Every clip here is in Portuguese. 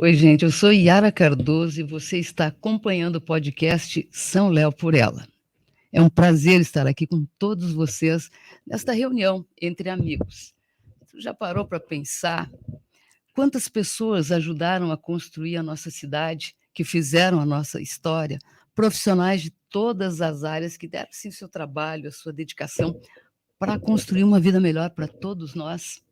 Oi, gente, eu sou Yara Cardoso e você está acompanhando o podcast São Léo por Ela. É um prazer estar aqui com todos vocês nesta reunião entre amigos. Você já parou para pensar quantas pessoas ajudaram a construir a nossa cidade, que fizeram a nossa história, profissionais de todas as áreas que deram sim seu trabalho, a sua dedicação para construir uma vida melhor para todos nós?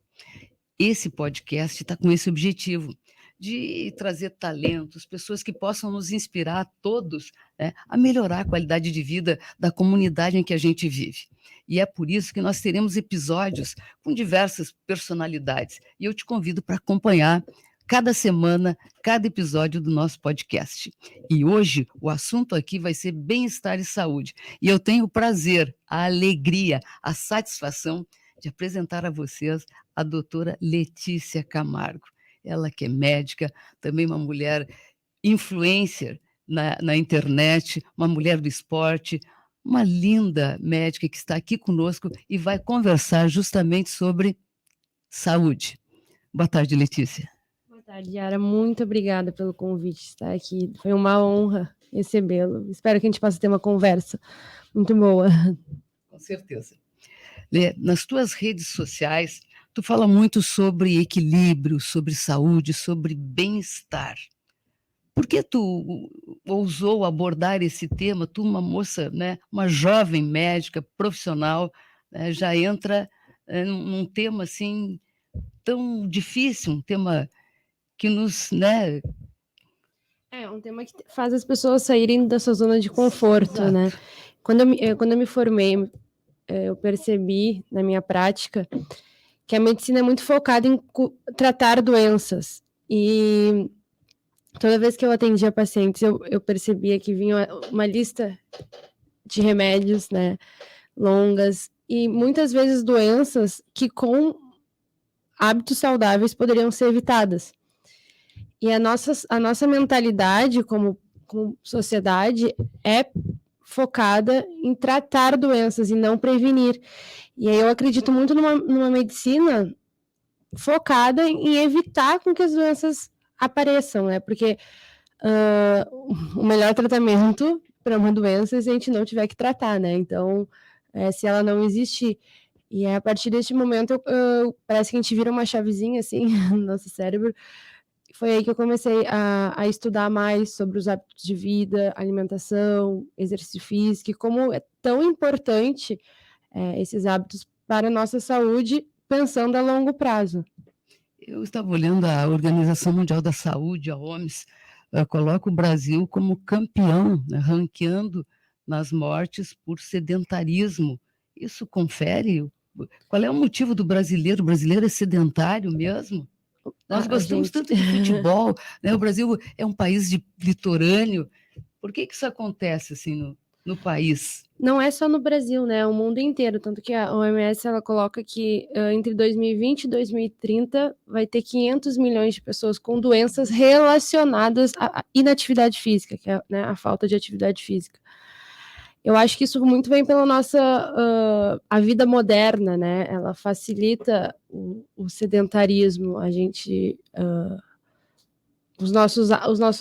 Esse podcast está com esse objetivo de trazer talentos, pessoas que possam nos inspirar todos, né, a melhorar a qualidade de vida da comunidade em que a gente vive. E é por isso que nós teremos episódios com diversas personalidades. E eu te convido para acompanhar cada semana, cada episódio do nosso podcast. E hoje o assunto aqui vai ser bem-estar e saúde. E eu tenho o prazer, a alegria, a satisfação de apresentar a vocês a doutora Letícia Camargo. Ela que é médica, também uma mulher influencer na internet, uma mulher do esporte, uma linda médica que está aqui conosco e vai conversar justamente sobre saúde. Boa tarde, Letícia. Boa tarde, Yara. Muito obrigada pelo convite de estar aqui. Foi uma honra recebê-lo. Espero que a gente possa ter uma conversa muito boa. Com certeza. Lê, nas tuas redes sociais, tu fala muito sobre equilíbrio, sobre saúde, sobre bem-estar. Por que tu ousou abordar esse tema? Tu, uma moça, né, uma jovem médica, profissional, né, já entra num tema assim tão difícil, um tema que nos, né... É um tema que faz as pessoas saírem da sua zona de conforto, Exato. né? Quando eu me formei, eu percebi na minha prática que a medicina é muito focada em tratar doenças. E toda vez que eu atendia pacientes, eu percebia que vinha uma lista de remédios, né, longas, e muitas vezes doenças que com hábitos saudáveis poderiam ser evitadas. E a nossa mentalidade como sociedade é focada em tratar doenças e não prevenir. E aí eu acredito muito numa medicina focada em evitar com que as doenças apareçam, né? Porque o melhor tratamento para uma doença é se a gente não tiver que tratar, né? Então, se ela não existir. E a partir deste momento, parece que a gente vira uma chavezinha, assim, no nosso cérebro. Foi aí que eu comecei a estudar mais sobre os hábitos de vida, alimentação, exercício físico, e como é tão importante esses hábitos para a nossa saúde, pensando a longo prazo. Eu estava olhando a Organização Mundial da Saúde, a OMS, coloca o Brasil como campeão, né, ranqueando nas mortes por sedentarismo. Isso confere? Qual é o motivo do brasileiro? O brasileiro é sedentário mesmo? Nós gostamos tanto de futebol, né? O Brasil é um país litorâneo. Por que isso acontece assim no país? Não é só no Brasil, né? É o mundo inteiro. Tanto que a OMS ela coloca que entre 2020 e 2030 vai ter 500 milhões de pessoas com doenças relacionadas à inatividade física, que é, né, a falta de atividade física. Eu acho que isso muito vem pela nossa a vida moderna, né? Ela facilita o sedentarismo, a gente os nossos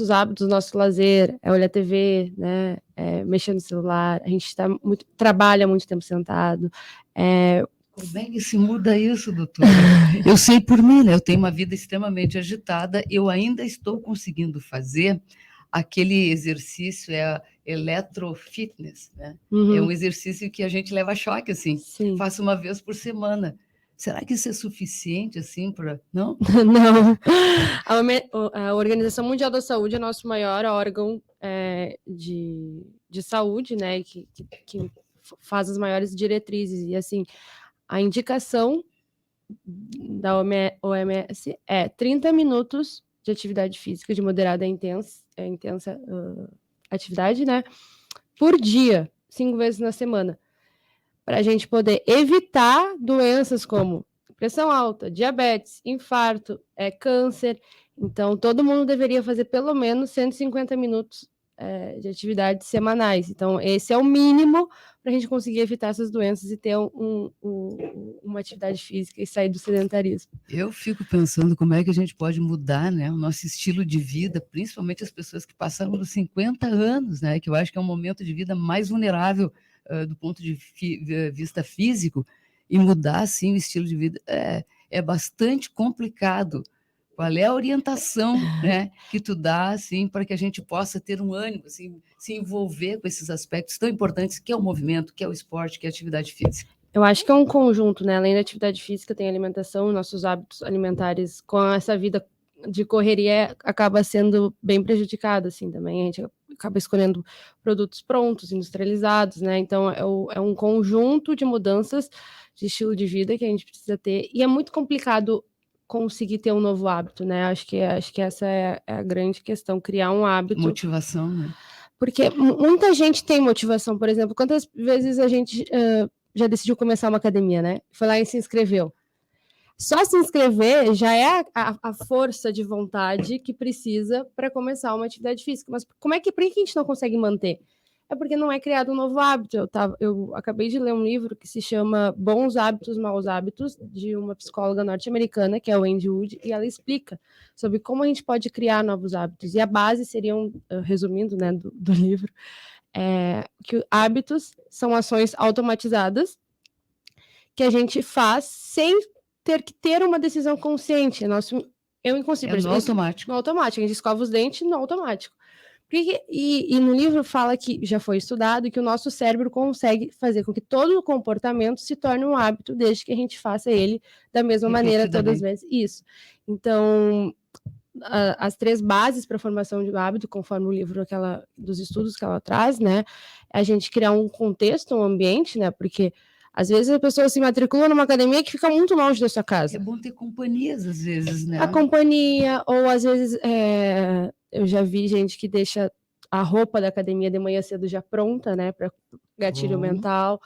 hábitos, o nosso lazer é olhar TV, né? Mexer no celular, a gente trabalha muito tempo sentado. Como é que se muda isso, doutora? Eu sei por mim, né? Eu tenho uma vida extremamente agitada, eu ainda estou conseguindo fazer aquele exercício, eletrofitness, né? Uhum. É um exercício que a gente leva choque, assim. Sim. Faço uma vez por semana. Será que isso é suficiente, assim, para... Não? Não. A Organização Mundial da Saúde é nosso maior órgão de saúde, né? Que faz as maiores diretrizes. E, assim, a indicação da OMS é 30 minutos de atividade física de moderada a intensa atividade, né? Por dia, 5 vezes na semana. Para a gente poder evitar doenças como pressão alta, diabetes, infarto, câncer. Então, todo mundo deveria fazer pelo menos 150 minutos de atividades semanais. Então, esse é o mínimo para a gente conseguir evitar essas doenças e ter uma atividade física e sair do sedentarismo. Eu fico pensando como é que a gente pode mudar, né, o nosso estilo de vida, principalmente as pessoas que passaram dos 50 anos, né, que eu acho que é um momento de vida mais vulnerável do ponto de vista físico, e mudar, assim, o estilo de vida é bastante complicado. Qual é a orientação, né, que tu dá, assim, para que a gente possa ter um ânimo, assim, se envolver com esses aspectos tão importantes que é o movimento, que é o esporte, que é a atividade física? Eu acho que é um conjunto, né? Além da atividade física, tem a alimentação, nossos hábitos alimentares com essa vida de correria acaba sendo bem prejudicado, assim, também. A gente acaba escolhendo produtos prontos, industrializados, né? Então, é um conjunto de mudanças de estilo de vida que a gente precisa ter. E é muito complicado conseguir ter um novo hábito, né? Acho que essa é a grande questão, criar um hábito. Motivação, né? Porque muita gente tem motivação, por exemplo, quantas vezes a gente já decidiu começar uma academia, né? Foi lá e se inscreveu. Só se inscrever já é a força de vontade que precisa para começar uma atividade física. Mas por que a gente não consegue manter? É porque não é criado um novo hábito. Eu acabei de ler um livro que se chama Bons Hábitos, Maus Hábitos, de uma psicóloga norte-americana, que é a Wendy Wood, e ela explica sobre como a gente pode criar novos hábitos. E a base seriam, resumindo, né, do livro, que hábitos são ações automatizadas que a gente faz sem ter que ter uma decisão consciente. Eu inconsciente. No automático. No automático. A gente escova os dentes no automático. E no livro fala que já foi estudado que o nosso cérebro consegue fazer com que todo o comportamento se torne um hábito, desde que a gente faça ele da mesma maneira todas as vezes. Isso. Então, as 3 bases para a formação de um hábito, conforme o livro dos estudos que ela traz, né? É a gente criar um contexto, um ambiente, né? Porque às vezes a pessoa se matricula numa academia que fica muito longe da sua casa. É bom ter companhias, às vezes, né? A companhia, ou às vezes eu já vi gente que deixa a roupa da academia de manhã cedo já pronta, né? Para gatilho mental.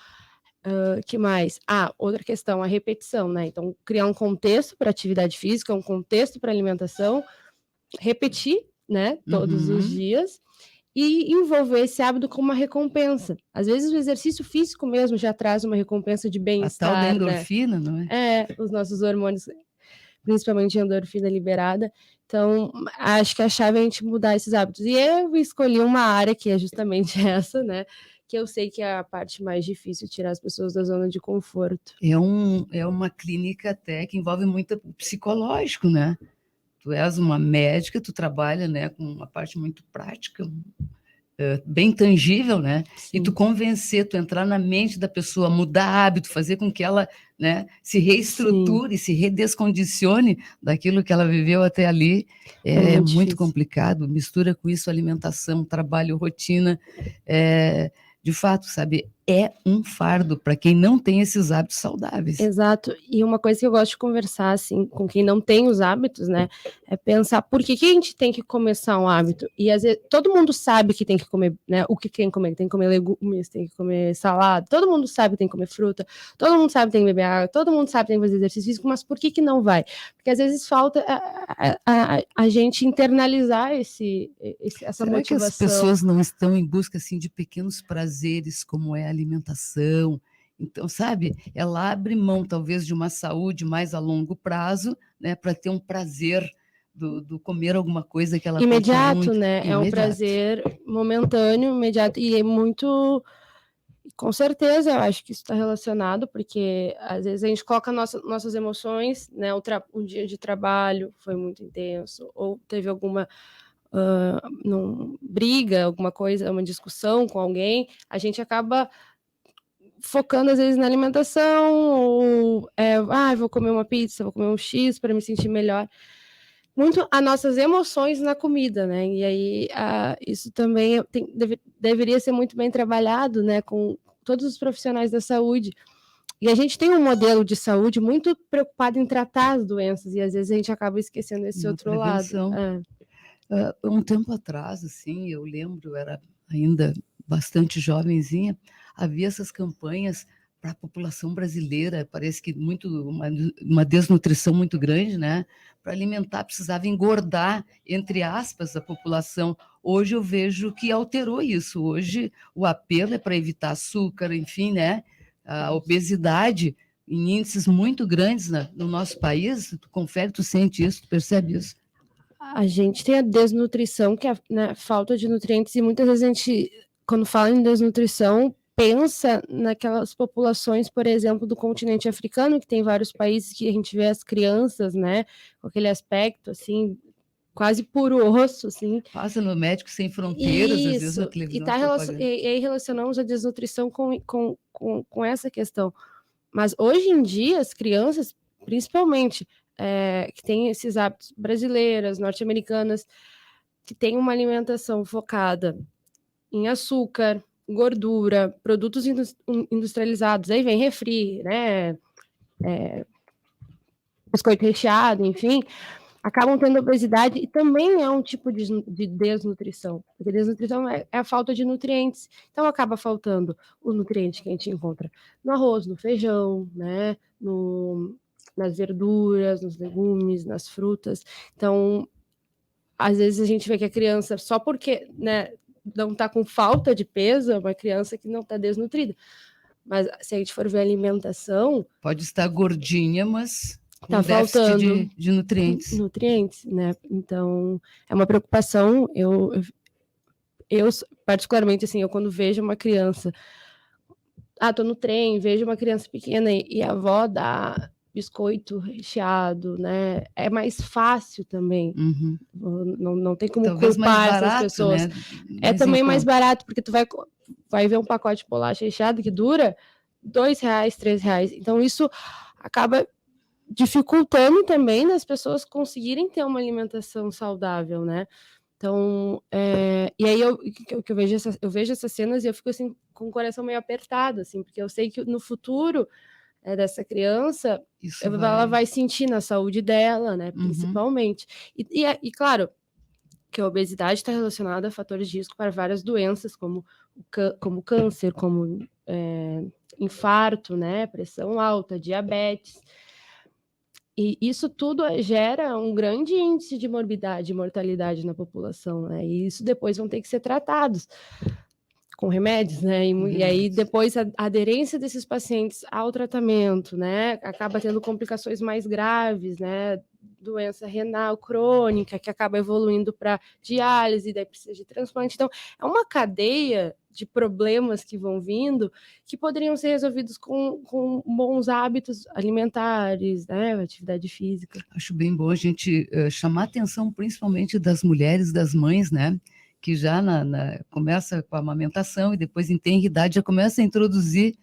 Que mais? Outra questão, a repetição, né? Então, criar um contexto para atividade física, um contexto para alimentação, repetir, né? Todos os dias. E envolver esse hábito com uma recompensa. Às vezes o exercício físico mesmo já traz uma recompensa de bem-estar. A tal da endorfina, né? Não é? Os nossos hormônios, principalmente a endorfina liberada. Então, acho que a chave é a gente mudar esses hábitos. E eu escolhi uma área que é justamente essa, né? Que eu sei que é a parte mais difícil, tirar as pessoas da zona de conforto. É uma clínica até que envolve muito psicológico, né? Tu és uma médica, tu trabalha, né, com uma parte muito prática, bem tangível, né? Sim. E tu convencer, tu entrar na mente da pessoa, mudar hábito, fazer com que ela, né, se reestruture, Sim. se redescondicione daquilo que ela viveu até ali, é muito complicado. Mistura com isso alimentação, trabalho, rotina, de fato, sabe, é um fardo para quem não tem esses hábitos saudáveis. Exato, e uma coisa que eu gosto de conversar, assim, com quem não tem os hábitos, né, é pensar por que a gente tem que começar um hábito, e às vezes todo mundo sabe que tem que comer, né, o que tem que comer legumes, tem que comer salada, todo mundo sabe que tem que comer fruta, todo mundo sabe que tem que beber água, todo mundo sabe que tem que fazer exercício físico, mas por que não vai? Porque às vezes falta a gente internalizar essa motivação. Que as pessoas não estão em busca, assim, de pequenos prazeres, como é a alimentação? Então, sabe, ela abre mão talvez de uma saúde mais a longo prazo, né, para ter um prazer do comer alguma coisa que ela imediato, muito, né? Imediato. É um prazer momentâneo, imediato, e é muito, com certeza, eu acho que isso está relacionado, porque às vezes a gente coloca nossas emoções, né? Um dia de trabalho foi muito intenso, ou teve alguma briga, alguma coisa, uma discussão com alguém, a gente acaba focando às vezes na alimentação, ou vou comer uma pizza, vou comer um X para me sentir melhor. Muito as nossas emoções na comida, né? E aí isso também deveria ser muito bem trabalhado, né? Com todos os profissionais da saúde. E a gente tem um modelo de saúde muito preocupado em tratar as doenças, e às vezes a gente acaba esquecendo esse outro lado. Um tempo atrás, assim, eu lembro, eu era ainda bastante jovenzinha, havia essas campanhas para a população brasileira, parece que uma desnutrição muito grande, né? Para alimentar, precisava engordar, entre aspas, a população. Hoje eu vejo que alterou isso. Hoje o apelo é para evitar açúcar, enfim, né? A obesidade em índices muito grandes no nosso país. Tu confere, tu sente isso, tu percebe isso? A gente tem a desnutrição, que é, né, falta de nutrientes, e muitas vezes a gente, quando fala em desnutrição, pensa naquelas populações, por exemplo, do continente africano, que tem vários países que a gente vê as crianças, né, com aquele aspecto, assim, quase puro osso, assim. Passa no Médicos Sem Fronteiras, às vezes na Isso, televisão. e aí relacionamos a desnutrição com essa questão. Mas hoje em dia, as crianças, principalmente, que têm esses hábitos brasileiras, norte-americanas, que têm uma alimentação focada em açúcar, gordura, produtos industrializados, aí vem refri, né, biscoito recheado, enfim, acabam tendo obesidade, e também é um tipo de desnutrição, porque desnutrição é a falta de nutrientes, então acaba faltando o nutriente que a gente encontra no arroz, no feijão, né, nas verduras, nos legumes, nas frutas. Então, às vezes a gente vê que a criança, só porque, né, não está com falta de peso, é uma criança que não está desnutrida. Mas se a gente for ver a alimentação... Pode estar gordinha, mas com tá faltando de nutrientes. Nutrientes, né? Então, é uma preocupação. Eu particularmente, assim, eu quando vejo uma criança... tô no trem, vejo uma criança pequena e a avó dá biscoito recheado, né? É mais fácil também. Uhum. Não tem como talvez culpar mais barato, essas pessoas. Né? É também mais barato, porque tu vai ver um pacote de bolacha recheado que dura R$2, R$3. Então, isso acaba dificultando também das pessoas conseguirem ter uma alimentação saudável, né? Então, e aí eu vejo essas cenas e eu fico assim com o coração meio apertado, assim, porque eu sei que no futuro dessa criança ela vai sentir na saúde dela, né? Principalmente. E claro que a obesidade está relacionada a fatores de risco para várias doenças, como câncer, como infarto, né? Pressão alta, diabetes. E isso tudo gera um grande índice de morbidade e mortalidade na população, né? E isso depois vão ter que ser tratados com remédios, né? E aí depois a aderência desses pacientes ao tratamento, né? Acaba tendo complicações mais graves, né? Doença renal crônica, que acaba evoluindo para diálise, daí precisa de transplante. Então, é uma cadeia de problemas que vão vindo, que poderiam ser resolvidos com bons hábitos alimentares, né, atividade física. Acho bem bom a gente chamar a atenção, principalmente das mulheres, das mães, né, que já começa com a amamentação e depois em tenra idade já começa a introduzir,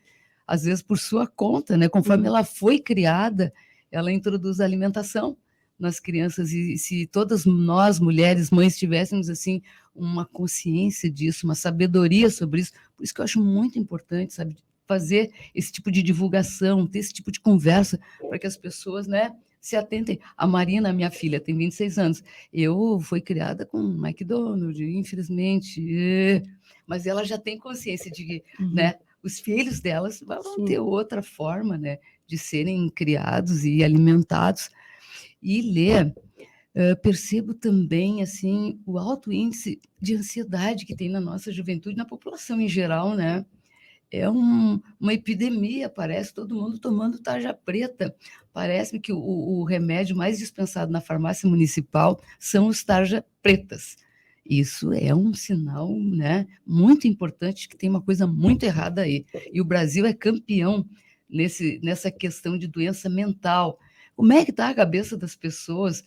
às vezes por sua conta, né, conforme ela foi criada, ela introduz a alimentação nas crianças, e se todas nós, mulheres, mães, tivéssemos, assim, uma consciência disso, uma sabedoria sobre isso, por isso que eu acho muito importante, sabe, fazer esse tipo de divulgação, ter esse tipo de conversa, para que as pessoas, né, se atentem. A Marina, minha filha, tem 26 anos, eu fui criada com McDonald's, infelizmente, mas ela já tem consciência de que, né, os filhos delas vão ter outra forma, né, de serem criados e alimentados. E ler, percebo também, assim, o alto índice de ansiedade que tem na nossa juventude, na população em geral, né? É uma epidemia, parece, todo mundo tomando tarja preta. Parece-me que o remédio mais dispensado na farmácia municipal são os tarja pretas. Isso é um sinal, né, muito importante, que tem uma coisa muito errada aí. E o Brasil é campeão nessa questão de doença mental. Como é que está a cabeça das pessoas?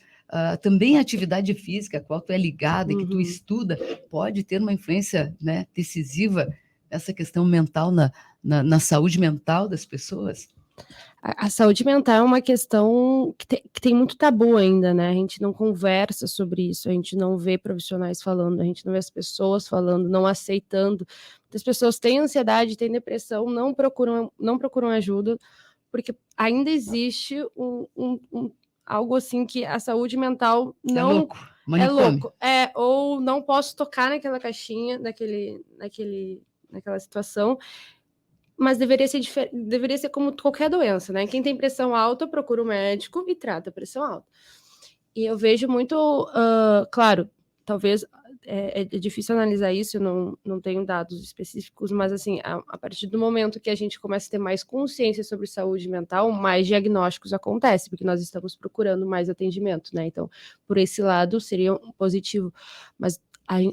Também a atividade física, a qual tu é ligada, que tu estuda, pode ter uma influência, né, decisiva nessa questão mental, na saúde mental das pessoas? A saúde mental é uma questão que tem muito tabu ainda, né? A gente não conversa sobre isso, a gente não vê profissionais falando, a gente não vê as pessoas falando, não aceitando. Muitas pessoas têm ansiedade, têm depressão, não procuram ajuda, porque ainda existe algo assim que a saúde mental não... É louco, manicômio. Ou não posso tocar naquela caixinha, naquela situação. mas deveria ser como qualquer doença, né? Quem tem pressão alta procura o médico e trata a pressão alta. E eu vejo muito, claro, talvez é difícil analisar isso, eu não tenho dados específicos, mas assim, a partir do momento que a gente começa a ter mais consciência sobre saúde mental, mais diagnósticos acontecem, porque nós estamos procurando mais atendimento, né? Então, por esse lado, seria um positivo. Mas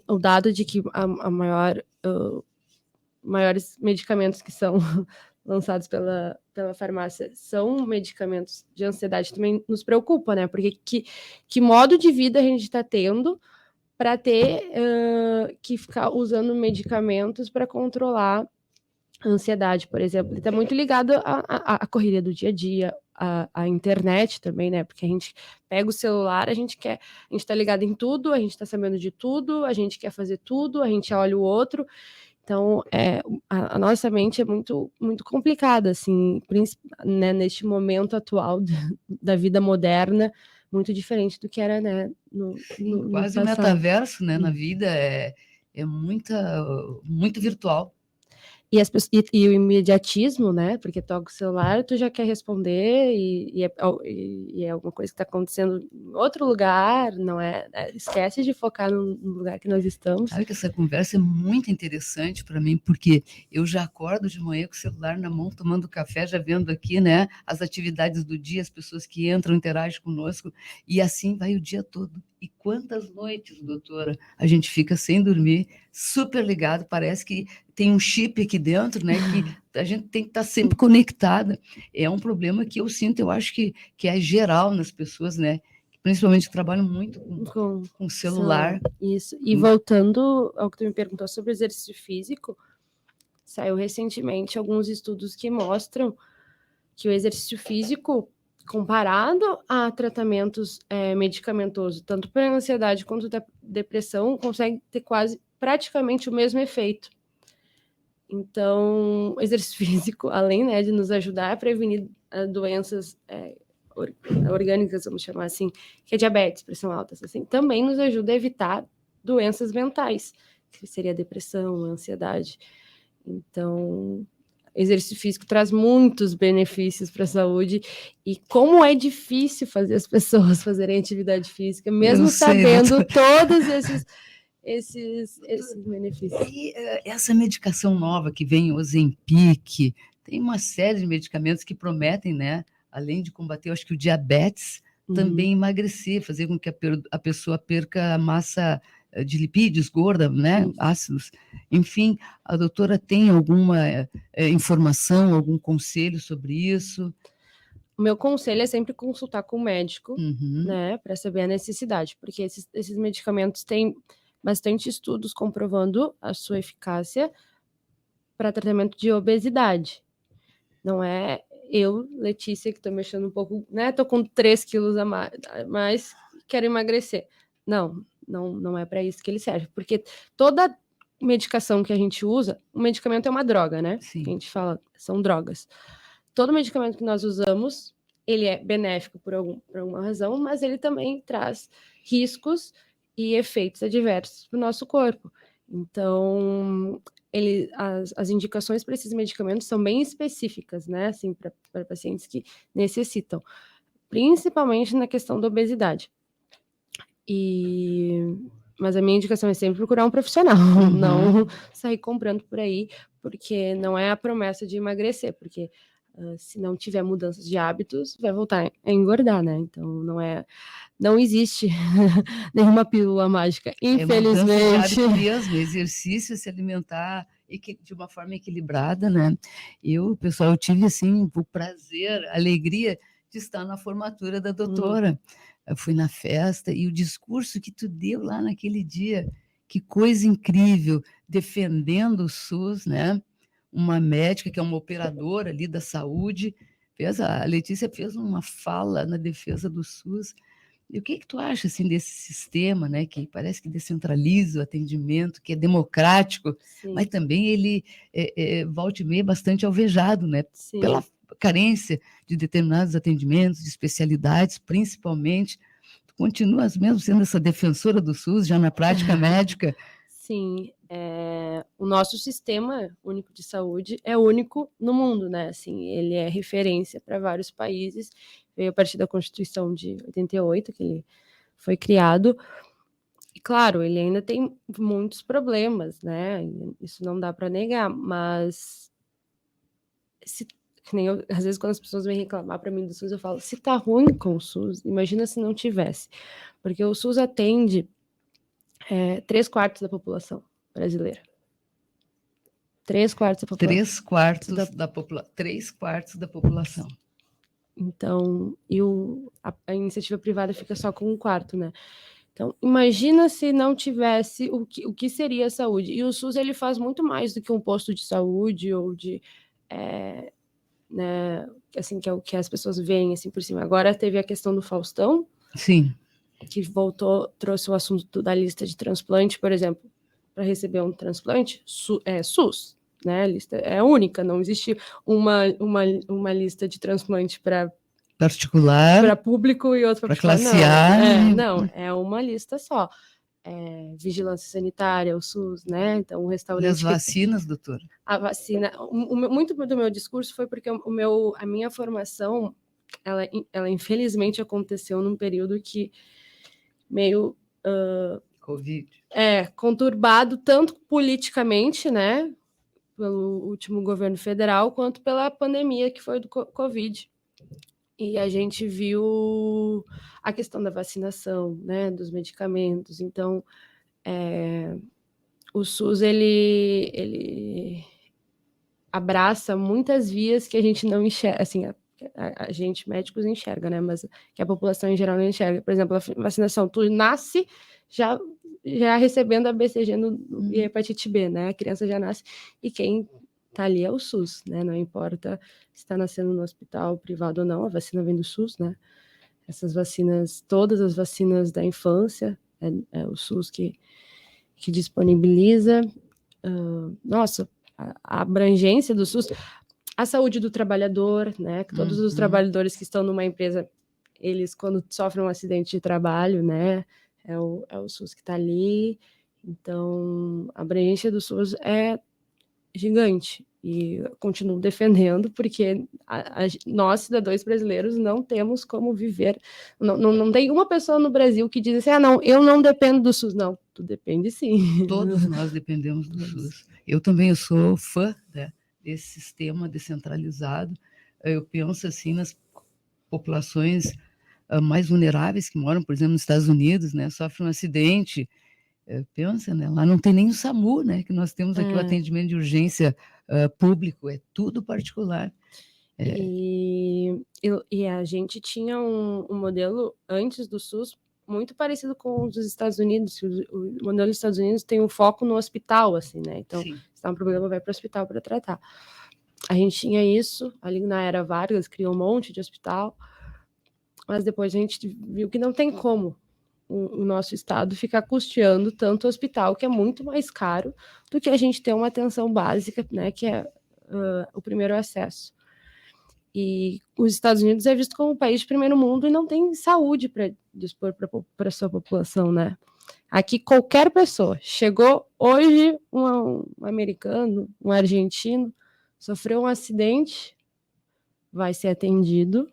o dado de que maiores medicamentos que são lançados pela farmácia são medicamentos de ansiedade também nos preocupa, né? Porque que modo de vida a gente está tendo para ter que ficar usando medicamentos para controlar a ansiedade, por exemplo. Ele está muito ligado à correria do dia a dia, à internet também, né? Porque a gente pega o celular, a gente está ligado em tudo, a gente está sabendo de tudo, a gente quer fazer tudo, a gente olha o outro. Então, a nossa mente é muito, muito complicada, assim, né, neste momento atual da vida moderna, muito diferente do que era, né, no quase o metaverso, né, na vida é muito virtual. E o imediatismo, né? Porque toca o celular, tu já quer responder e é alguma coisa que está acontecendo em outro lugar, não é? Esquece de focar no lugar que nós estamos. Sabe que essa conversa é muito interessante para mim, porque eu já acordo de manhã com o celular na mão, tomando café, já vendo aqui, né, as atividades do dia, as pessoas que entram, interagem conosco, e assim vai o dia todo. E quantas noites, doutora, a gente fica sem dormir, super ligado, parece que tem um chip aqui dentro, né, que a gente tem que estar sempre conectada. É um problema que eu sinto, eu acho que é geral nas pessoas, né, principalmente que trabalham muito com celular. Isso. E voltando ao que tu me perguntou sobre exercício físico, saiu recentemente alguns estudos que mostram que o exercício físico, comparado a tratamentos medicamentosos, tanto para ansiedade quanto da depressão, consegue ter praticamente o mesmo efeito. Então, o exercício físico, além, né, de nos ajudar a prevenir doenças orgânicas, vamos chamar assim, que é diabetes, pressão alta, assim, também nos ajuda a evitar doenças mentais, que seria a depressão, a ansiedade. Então, exercício físico traz muitos benefícios para a saúde, e como é difícil fazer as pessoas fazerem atividade física, mesmo sabendo todos esses benefícios. E essa medicação nova que vem, o Ozempic, tem uma série de medicamentos que prometem, né, além de combater, eu acho que o diabetes, também emagrecer, fazer com que a pessoa perca a massa de lipídios, gorda, né, ácidos. Enfim, a doutora tem alguma informação, algum conselho sobre isso? O meu conselho é sempre consultar com o médico, né, para saber a necessidade, porque esses medicamentos têm bastante estudos comprovando a sua eficácia para tratamento de obesidade. Não é eu, Letícia, que estou mexendo um pouco, né? Estou com 3 quilos a mais, quero emagrecer. Não é para isso que ele serve, porque toda medicação que a gente usa, o medicamento é uma droga, né? Sim. Que a gente fala, são drogas. Todo medicamento que nós usamos, ele é benéfico por alguma razão, mas ele também traz riscos e efeitos adversos para o nosso corpo. Então, as indicações para esses medicamentos são bem específicas, né? Assim, para pacientes que necessitam, principalmente na questão da obesidade. Mas a minha indicação é sempre procurar um profissional, não sair comprando por aí, porque não é a promessa de emagrecer, porque se não tiver mudanças de hábitos, vai voltar a engordar, né? Então, não existe nenhuma pílula mágica, infelizmente. É mudança de hábito mesmo, exercício, se alimentar de uma forma equilibrada, né? Pessoal, eu tive, assim, o prazer, a alegria de estar na formatura da doutora. Eu fui na festa e o discurso que tu deu lá naquele dia, que coisa incrível, defendendo o SUS, né? Uma médica que é uma operadora ali da saúde, a Letícia fez uma fala na defesa do SUS. E o que tu acha, assim, desse sistema, né, que parece que descentraliza o atendimento, que é democrático, sim, mas também ele volta e meia bastante alvejado, né, sim, pela carência de determinados atendimentos, de especialidades, principalmente. Tu continuas mesmo sendo essa defensora do SUS, já na prática médica? Sim, o nosso sistema único de saúde é único no mundo, né? Assim, ele é referência para vários países. Veio a partir da Constituição de 88, que ele foi criado. E, claro, ele ainda tem muitos problemas, né? Isso não dá para negar, mas que nem eu, às vezes quando as pessoas vêm reclamar para mim do SUS, eu falo, se tá ruim com o SUS, imagina se não tivesse. Porque o SUS atende 3/4 da população brasileira. 3/4 da população. 3/4 da população. Então, a iniciativa privada fica só com 1/4, né? Então, imagina se não tivesse o que seria a saúde. E o SUS, ele faz muito mais do que um posto de saúde ou de... né, assim, que é o que as pessoas veem assim por cima. Agora teve a questão do Faustão. Sim. Que trouxe o assunto da lista de transplante, por exemplo, para receber um transplante, SUS, né? A lista é única, não existe uma lista de transplante para particular, para público e outra para particular. Classe A. Não, é uma lista só. Vigilância sanitária, o SUS, né? Então, o restaurante. E as vacinas, doutor? A vacina. Muito do meu discurso foi porque a minha formação, ela infelizmente aconteceu num período que meio Covid. Conturbado tanto politicamente, né, pelo último governo federal, quanto pela pandemia que foi do Covid. E a gente viu a questão da vacinação, né, dos medicamentos. Então, o SUS, ele abraça muitas vias que a gente não enxerga, assim, a gente, médicos, enxerga, né, mas que a população em geral não enxerga. Por exemplo, a vacinação, tu nasce já recebendo a BCG e a hepatite B, né, a criança já nasce, e quem tá ali é o SUS, né, não importa se está nascendo no hospital privado ou não, a vacina vem do SUS, né, essas vacinas, todas as vacinas da infância, é o SUS que disponibiliza. Nossa, a abrangência do SUS, a saúde do trabalhador, né, que todos os trabalhadores que estão numa empresa, eles, quando sofrem um acidente de trabalho, né, é o SUS que está ali. Então, a abrangência do SUS é gigante, e eu continuo defendendo, porque nós, cidadãos brasileiros, não temos como viver, não tem uma pessoa no Brasil que diz assim, não, eu não dependo do SUS. Não, tu depende sim. Todos nós dependemos do SUS. Eu também sou fã, né, desse sistema descentralizado. Eu penso assim nas populações mais vulneráveis que moram, por exemplo, nos Estados Unidos, né, sofrem um acidente, pensa, né, lá não tem nem o SAMU, né, que nós temos aqui o atendimento de urgência público, é tudo particular. E a gente tinha um modelo antes do SUS muito parecido com os dos Estados Unidos. O modelo dos Estados Unidos tem um foco no hospital, assim, né? Então, se dá um problema, vai para o hospital para tratar. A gente tinha isso ali na era Vargas, criou um monte de hospital, mas depois a gente viu que não tem como o nosso estado ficar custeando tanto hospital, que é muito mais caro do que a gente ter uma atenção básica, né, que é o primeiro acesso. E os Estados Unidos é visto como um país de primeiro mundo e não tem saúde para dispor para a sua população, né? Aqui qualquer pessoa, chegou hoje um americano, um argentino, sofreu um acidente, vai ser atendido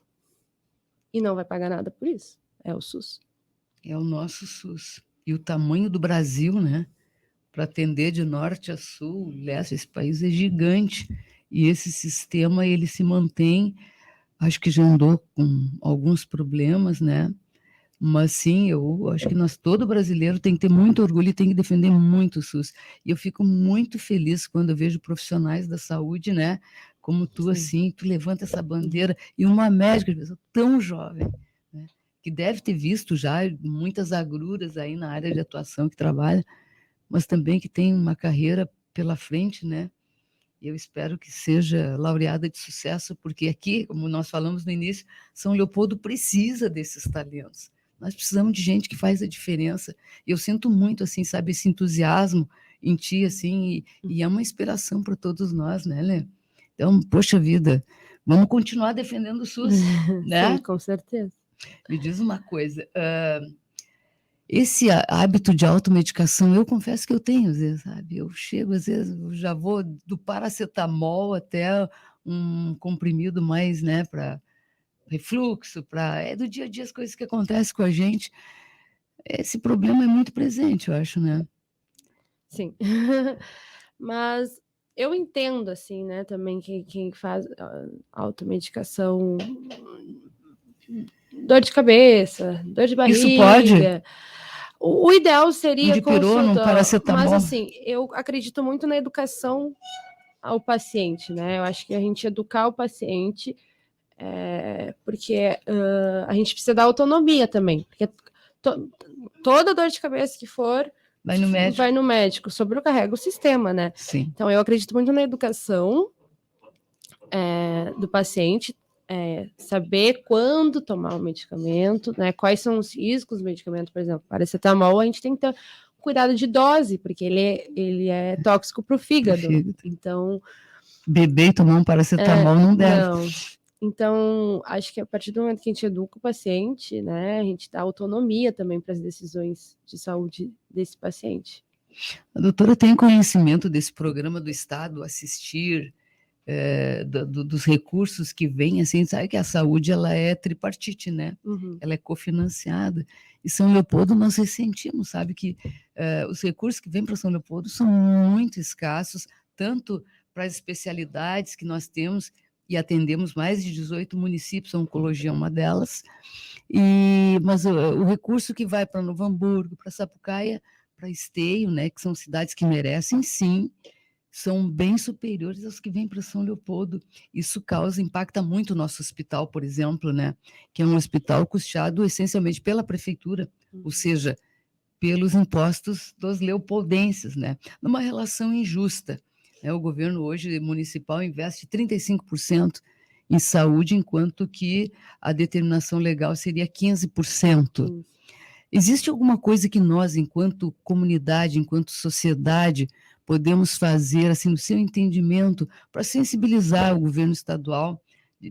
e não vai pagar nada por isso. É o SUS. É o nosso SUS. E o tamanho do Brasil, né? Para atender de norte a sul, leste, esse país é gigante. E esse sistema, ele se mantém, acho que já andou com alguns problemas, né? Mas sim, eu acho que todo brasileiro tem que ter muito orgulho e tem que defender muito o SUS. E eu fico muito feliz quando eu vejo profissionais da saúde, né? Como tu, assim, tu levanta essa bandeira, e uma médica tão jovem, né, que deve ter visto já muitas agruras aí na área de atuação que trabalha, mas também que tem uma carreira pela frente, né? Eu espero que seja laureada de sucesso, porque aqui, como nós falamos no início, São Leopoldo precisa desses talentos. Nós precisamos de gente que faz a diferença. Eu sinto muito, assim, sabe, esse entusiasmo em ti, assim, e é uma inspiração para todos nós, né, Lê? Então, poxa vida, vamos continuar defendendo o SUS, né? Sim, com certeza. Me diz uma coisa, Esse hábito de automedicação, eu confesso que eu tenho, às vezes, sabe? Eu chego, às vezes, eu já vou do paracetamol até um comprimido mais, né, para refluxo, é do dia a dia as coisas que acontecem com a gente. Esse problema é muito presente, eu acho, né? Sim. Mas eu entendo, assim, né, também quem faz automedicação, dor de cabeça, dor de Isso pode? barriga. O ideal Um seria dipirona, um consulta, mas paracetamol. assim, eu acredito muito na educação ao paciente, né? Eu acho que a gente educar o paciente, porque a gente precisa dar autonomia também, porque toda dor de cabeça que for, Vai no médico. vai no médico, sobrecarrega o sistema, né? Sim. Então, eu acredito muito na educação do paciente, saber quando tomar o medicamento, né? Quais são os riscos do medicamento, por exemplo, paracetamol, a gente tem que ter cuidado de dose, porque ele é tóxico para o fígado. Então, beber e tomar um paracetamol não deve. Não. Então, acho que a partir do momento que a gente educa o paciente, né, a gente dá autonomia também para as decisões de saúde desse paciente. A doutora tem conhecimento desse programa do Estado, Assistir, dos recursos que vêm, assim, sabe que a saúde ela é tripartite, né? Uhum. Ela é cofinanciada. E São Leopoldo nós ressentimos, sabe que os recursos que vêm para São Leopoldo são muito escassos, tanto para as especialidades que nós temos e atendemos mais de 18 municípios, a oncologia é uma delas, mas o recurso que vai para Novo Hamburgo, para Sapucaia, para Esteio, né, que são cidades que merecem, sim, são bem superiores aos que vêm para São Leopoldo. Isso impacta muito o nosso hospital, por exemplo, né, que é um hospital custeado essencialmente pela prefeitura, ou seja, pelos impostos dos leopoldenses, né, numa relação injusta. Né, o governo hoje municipal investe 35% em saúde, enquanto que a determinação legal seria 15%. Existe alguma coisa que nós, enquanto comunidade, enquanto sociedade, podemos fazer, assim, no seu entendimento, para sensibilizar o governo estadual,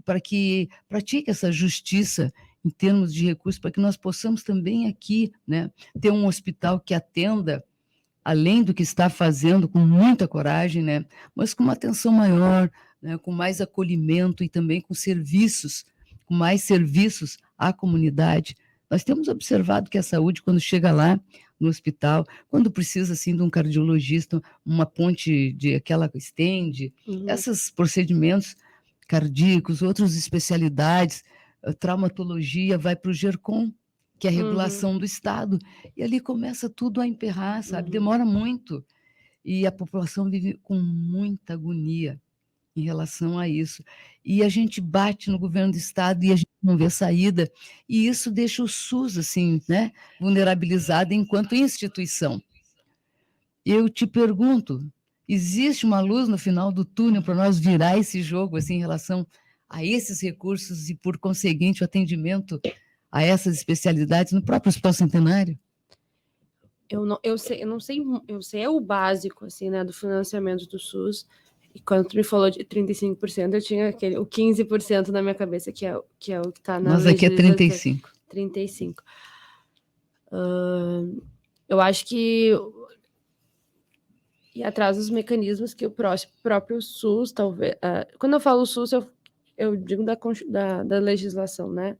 para que pratique essa justiça em termos de recursos, para que nós possamos também aqui, né, ter um hospital que atenda, além do que está fazendo, com muita coragem, né, mas com uma atenção maior, né, com mais acolhimento e também com mais serviços à comunidade. Nós temos observado que a saúde, quando chega lá no hospital, quando precisa assim de um cardiologista, uma ponte de aquela estende, esses procedimentos cardíacos, outras especialidades, traumatologia, vai para o GERCOM, que é a regulação do Estado, e ali começa tudo a emperrar, sabe? Demora muito, e a população vive com muita agonia em relação a isso. E a gente bate no governo do Estado e a gente não vê saída, e isso deixa o SUS, assim, né, vulnerabilizado enquanto instituição. Eu te pergunto, existe uma luz no final do túnel para nós virar esse jogo, assim, em relação a esses recursos e, por conseguinte, o atendimento a essas especialidades no próprio Hospital Centenário? Eu sei o básico, assim, né, do financiamento do SUS. E quando tu me falou de 35%, eu tinha o 15% na minha cabeça, que é o que está na Nós aqui é 35%. 35%. Eu acho que ir atrás dos mecanismos que o próprio SUS, talvez... quando eu falo SUS, eu digo da legislação, né?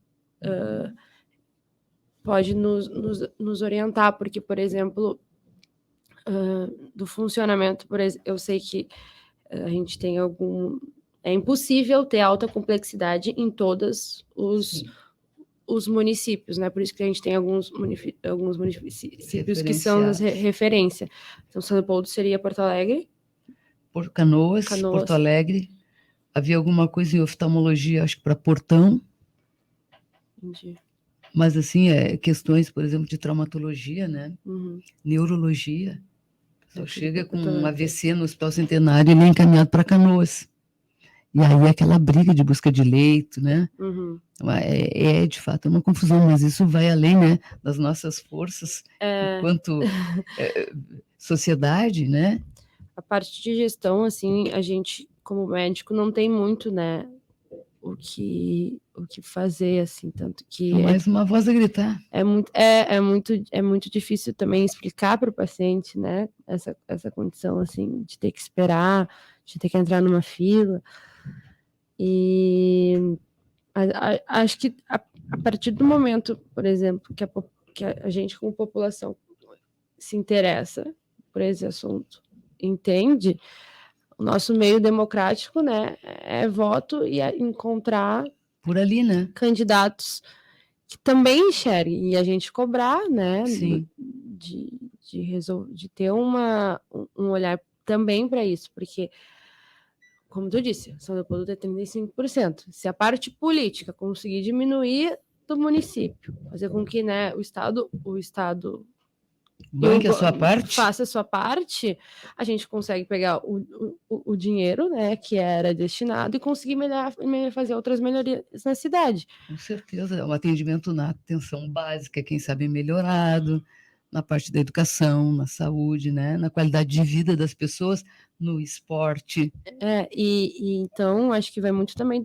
Pode nos orientar, porque, por exemplo, do funcionamento, eu sei que a gente tem é impossível ter alta complexidade em todos os municípios, né? Por isso que a gente tem alguns municípios que são as referência. Então, São Leopoldo seria Porto Alegre. Canoas, Porto Alegre. Havia alguma coisa em oftalmologia, acho que para Portão. Entendi. Mas, assim, questões, por exemplo, de traumatologia, né? Neurologia. Só chega com um AVC no Hospital Centenário e ele é encaminhado para Canoas. E aí é aquela briga de busca de leito, né? De fato, uma confusão, mas isso vai além, né, das nossas forças enquanto sociedade, né? A parte de gestão, assim, a gente, como médico, não tem muito, né, o que o que fazer, assim, tanto que... Mais uma voz a gritar. É muito difícil também explicar para o paciente, né, essa condição, assim, de ter que esperar, de ter que entrar numa fila. E acho que a partir do momento, por exemplo, que a gente como população se interessa por esse assunto, entende, o nosso meio democrático, né, é voto e é encontrar por ali, né, candidatos que também enxerguem, e a gente cobrar, né, sim, de ter um olhar também para isso, porque, como tu disse, São Leopoldo tem 35%. Se a parte política conseguir diminuir do município, fazer com que, né, o Estado banque a sua parte, faça a sua parte, a gente consegue pegar o dinheiro, né, que era destinado, e conseguir fazer outras melhorias na cidade. Com certeza, o atendimento na atenção básica, quem sabe melhorado, na parte da educação, na saúde, né, na qualidade de vida das pessoas, no esporte. E então, acho que vai muito também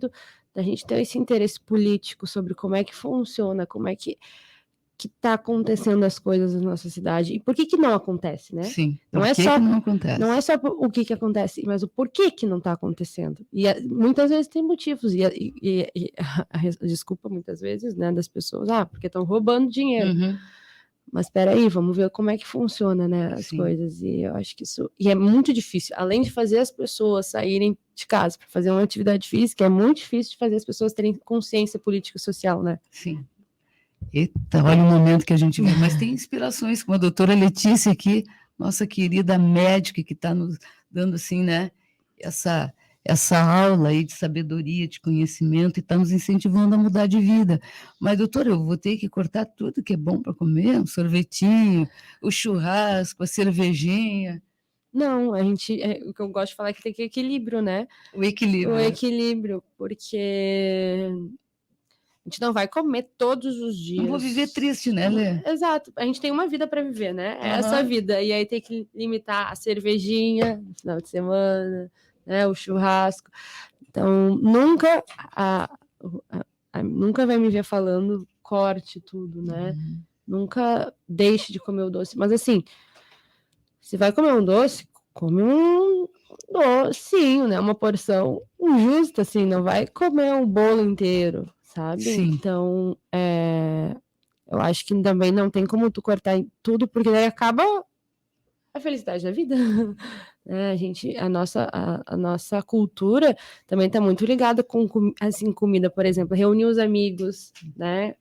da gente ter esse interesse político sobre como é que funciona, como é que está acontecendo as coisas na nossa cidade, e por que não acontece, né? Sim, não é só não acontece. Não é só o que acontece, mas o porquê que não está acontecendo. E muitas vezes tem motivos, desculpa muitas vezes, né, das pessoas, porque estão roubando dinheiro. Uhum. Mas espera aí, vamos ver como é que funciona, né, as coisas. E eu acho que isso... E é muito difícil, além de fazer as pessoas saírem de casa para fazer uma atividade física, é muito difícil de fazer as pessoas terem consciência política e social, né? Sim. Eita, olha o momento que a gente vê. Mas tem inspirações, como a doutora Letícia aqui, nossa querida médica, que está nos dando, assim, né, essa aula aí de sabedoria, de conhecimento, e está nos incentivando a mudar de vida. Mas, doutora, eu vou ter que cortar tudo que é bom para comer, um sorvetinho, o churrasco, a cervejinha. Não, o que eu gosto de falar é que tem que equilíbrio, né? O equilíbrio. O equilíbrio, porque a gente não vai comer todos os dias. Não vou viver triste, né, Lê? Exato. A gente tem uma vida para viver, né? É essa vida. E aí tem que limitar a cervejinha no final de semana, né? O churrasco. Então, nunca vai me ver falando corte tudo, né? Nunca deixe de comer o doce. Mas assim, se vai comer um doce, come um docinho, né? Uma porção justa, assim. Não vai comer um bolo inteiro, sabe? Sim. Então, eu acho que também não tem como tu cortar tudo, porque daí acaba a felicidade da vida. A nossa cultura também está muito ligada com, assim, comida, por exemplo, reunir os amigos, né?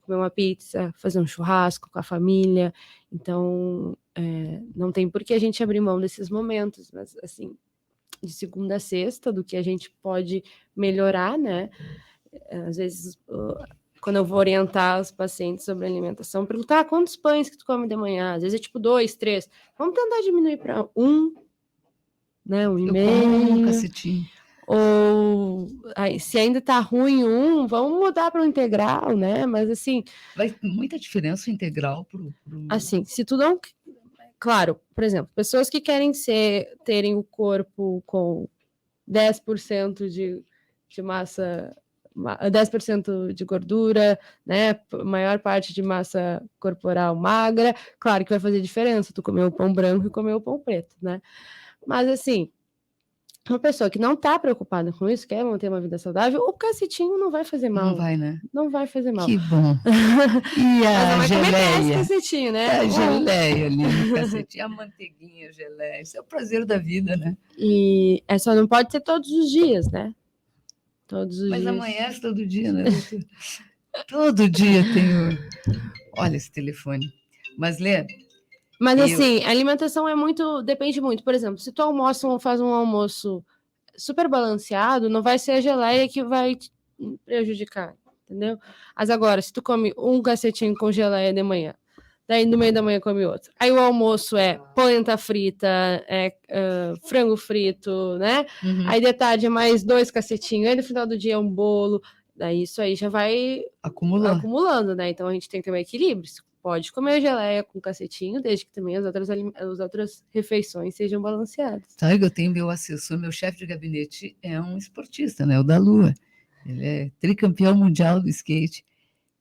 Comer uma pizza, fazer um churrasco com a família. Então, não tem por que a gente abrir mão desses momentos, mas, assim, de segunda a sexta, do que a gente pode melhorar, né? Às vezes, quando eu vou orientar os pacientes sobre alimentação, perguntar quantos pães que tu come de manhã, às vezes é tipo 2, 3, vamos tentar diminuir para 1, né, 1,5. Um cacetinho. Ou se ainda tá ruim vamos mudar para o integral, né? Mas assim, vai muita diferença o integral pro... Assim, se tu não... Claro, por exemplo, pessoas que querem terem o corpo com 10% de massa, 10% de gordura, né? Maior parte de massa corporal magra, claro que vai fazer diferença tu comer o pão branco e comer o pão preto, né? Mas assim, uma pessoa que não tá preocupada com isso, quer manter uma vida saudável, o cacetinho não vai fazer mal. Não vai, né? Não vai fazer mal. Que bom. E a geleia? Esse cacetinho, né? A geleia ali no cacetinho, a manteiguinha, a geleia. Isso é o prazer da vida, né? E só não pode ser todos os dias, né? Todos os Mas dias. amanhece todo dia, né? Todo dia tem Olha esse telefone. Mas, Lê... Mas, assim, a alimentação depende muito. Por exemplo, se tu faz um almoço super balanceado, não vai ser a geleia que vai te prejudicar, entendeu? Mas agora, se tu come um cacetinho com geleia de manhã, daí no meio da manhã come outro. Aí o almoço é polenta frita, frango frito, né? Uhum. Aí de tarde é mais 2 cacetinhos, aí no final do dia é um bolo. Daí isso aí já vai acumulando, né? Então a gente tem que ter um equilíbrio. Pode comer geleia com cacetinho, desde que também as outras refeições sejam balanceadas. Sabe que eu tenho meu assessor, meu chefe de gabinete é um esportista, né? O da Lua. Ele é tricampeão mundial do skate.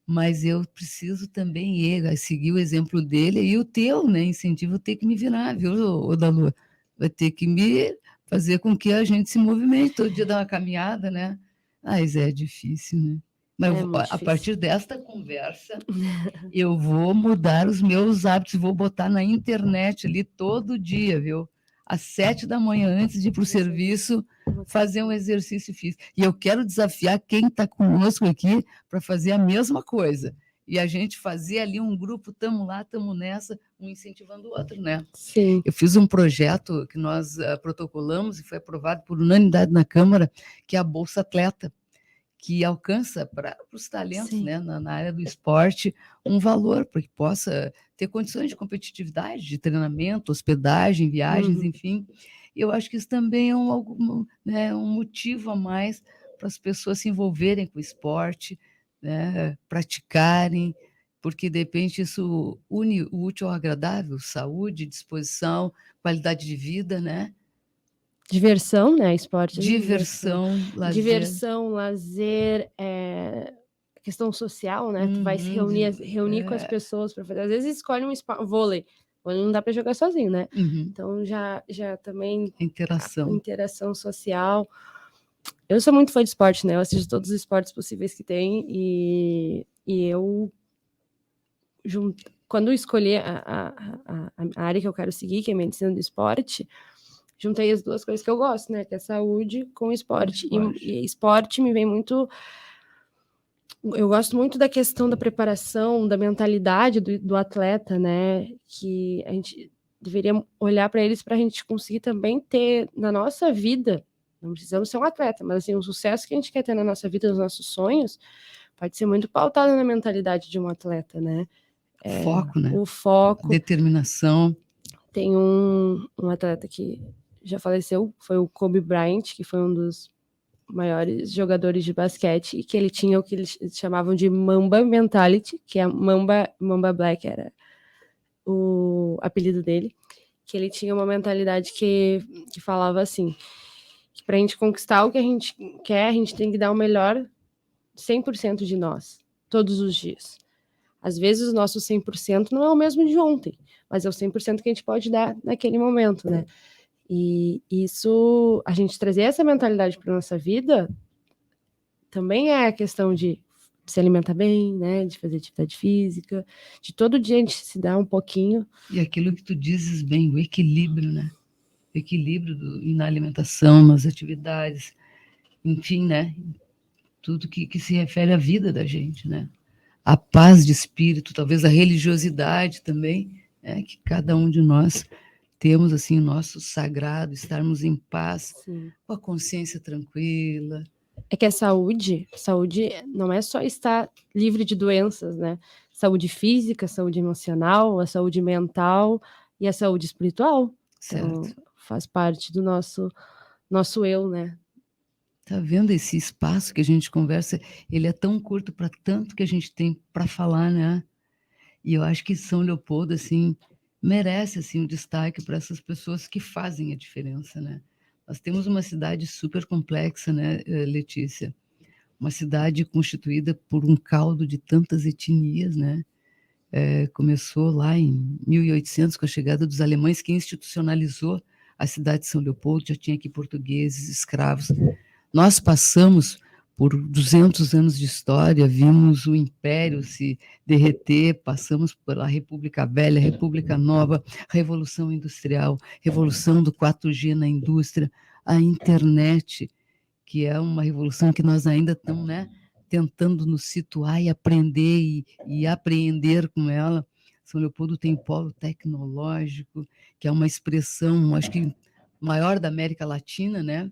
Mas eu preciso também seguir o exemplo dele e o teu, né? Incentivo ter que me virar, viu, ô Dalu? Vai ter que me fazer com que a gente se movimente, todo dia dar uma caminhada, né? Mas é difícil, né? Mas É muito a difícil. partir desta conversa, eu vou mudar os meus hábitos, vou botar na internet ali todo dia, viu? Às 7 da manhã, antes de ir para o serviço, fazer um exercício físico. E eu quero desafiar quem está conosco aqui para fazer a mesma coisa. E a gente fazer ali um grupo, estamos lá, estamos nessa, um incentivando o outro, né? Sim. Eu fiz um projeto que nós protocolamos e foi aprovado por unanimidade na Câmara, que é a Bolsa Atleta, que alcança para os talentos, né, na área do esporte um valor para que possa ter condições de competitividade, de treinamento, hospedagem, viagens, enfim. Eu acho que isso também é um motivo a mais para as pessoas se envolverem com o esporte, né, praticarem, porque de repente isso une o útil ao agradável, saúde, disposição, qualidade de vida, né? Diversão, né? Esporte. Diversão, lazer. Diversão, lazer, questão social, né? Tu vai se reunir com as pessoas para fazer. Às vezes escolhe um vôlei. Vôlei não dá para jogar sozinho, né? Então já também interação social. Eu sou muito fã de esporte, né? Eu assisto todos os esportes possíveis que tem e eu quando eu escolhi a área que eu quero seguir, que é medicina do esporte, juntei as duas coisas que eu gosto, né? Que é saúde com esporte. E esporte me vem muito... Eu gosto muito da questão da preparação, da mentalidade do atleta, né? Que a gente deveria olhar para eles para a gente conseguir também ter na nossa vida, não precisamos ser um atleta, mas assim, o sucesso que a gente quer ter na nossa vida, nos nossos sonhos, pode ser muito pautado na mentalidade de um atleta, né? Foco, né? O foco. Determinação. Tem um atleta que já faleceu, foi o Kobe Bryant, que foi um dos maiores jogadores de basquete, e que ele tinha o que eles chamavam de Mamba Mentality, que é Mamba Black era o apelido dele, que ele tinha uma mentalidade que falava assim, que pra gente conquistar o que a gente quer, a gente tem que dar o melhor 100% de nós, todos os dias. Às vezes o nosso 100% não é o mesmo de ontem, mas é o 100% que a gente pode dar naquele momento, né? E isso, a gente trazer essa mentalidade para nossa vida, também é a questão de se alimentar bem, né? De fazer atividade física, de todo dia a gente se dar um pouquinho. E aquilo que tu dizes bem, o equilíbrio, né? O equilíbrio na alimentação, nas atividades, enfim, né? Tudo que se refere à vida da gente, né? A paz de espírito, talvez a religiosidade também, né? Que cada um de nós temos, assim, o nosso sagrado, estarmos em paz, com a consciência tranquila. É que a saúde não é só estar livre de doenças, né? Saúde física, saúde emocional, a saúde mental e a saúde espiritual. Certo. Então, faz parte do nosso eu, né? Tá vendo esse espaço que a gente conversa? Ele é tão curto para tanto que a gente tem para falar, né? E eu acho que São Leopoldo, assim, merece, assim, um destaque para essas pessoas que fazem a diferença, né? Nós temos uma cidade super complexa, né, Letícia? Uma cidade constituída por um caldo de tantas etnias, né? Começou lá em 1800, com a chegada dos alemães, que institucionalizou a cidade de São Leopoldo, já tinha aqui portugueses, escravos. Nós passamos por 200 anos de história, vimos o Império se derreter, passamos pela República Velha, República Nova, Revolução Industrial, Revolução do 4G na indústria, a internet, que é uma revolução que nós ainda estamos, né, tentando nos situar e aprender e apreender com ela. São Leopoldo tem polo tecnológico, que é uma expressão, acho que maior da América Latina, né?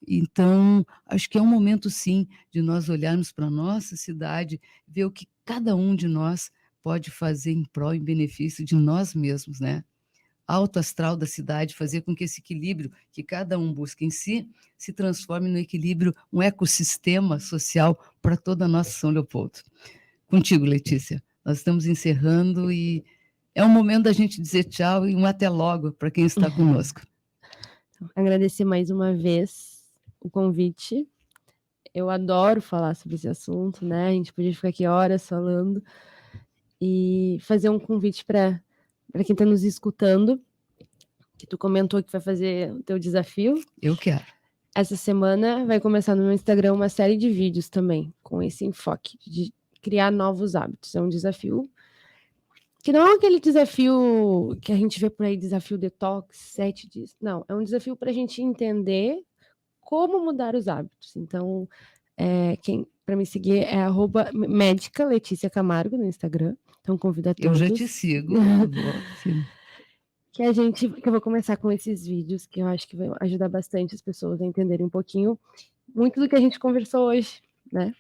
Então, acho que é um momento, sim, de nós olharmos para a nossa cidade, ver o que cada um de nós pode fazer em prol e benefício de nós mesmos, né? Alto astral da cidade, fazer com que esse equilíbrio que cada um busca em si se transforme no equilíbrio, um ecossistema social para toda a nossa São Leopoldo. Contigo, Letícia. Nós estamos encerrando e é um momento da gente dizer tchau e um até logo para quem está conosco. Agradecer mais uma vez o convite. Eu adoro falar sobre esse assunto, né? A gente podia ficar aqui horas falando e fazer um convite para quem está nos escutando, que tu comentou que vai fazer o teu desafio. Eu quero. Essa semana vai começar no meu Instagram uma série de vídeos também, com esse enfoque de criar novos hábitos. É um desafio que não é aquele desafio que a gente vê por aí, desafio detox, 7 dias. Não, é um desafio para a gente entender como mudar os hábitos. Então, quem para me seguir é @médica Letícia Camargo no Instagram. Então, convido a todos. Eu já te sigo. Que eu vou começar com esses vídeos, que eu acho que vai ajudar bastante as pessoas a entenderem um pouquinho muito do que a gente conversou hoje, né?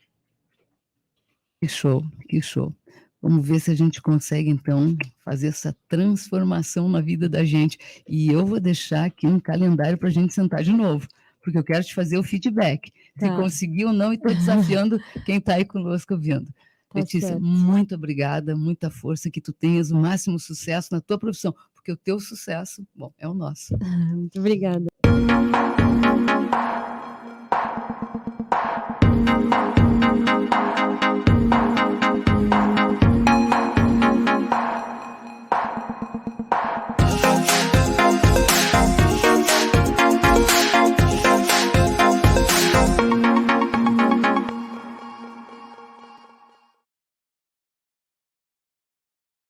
Que show, que show. Vamos ver se a gente consegue, então, fazer essa transformação na vida da gente. E eu vou deixar aqui um calendário para a gente sentar de novo, porque eu quero te fazer o feedback. Se conseguiu ou não, e estou desafiando quem está aí conosco ouvindo. Letícia, certo. Muito obrigada, muita força, que tu tenhas o máximo sucesso na tua profissão, porque o teu sucesso, bom, é o nosso. Muito obrigada.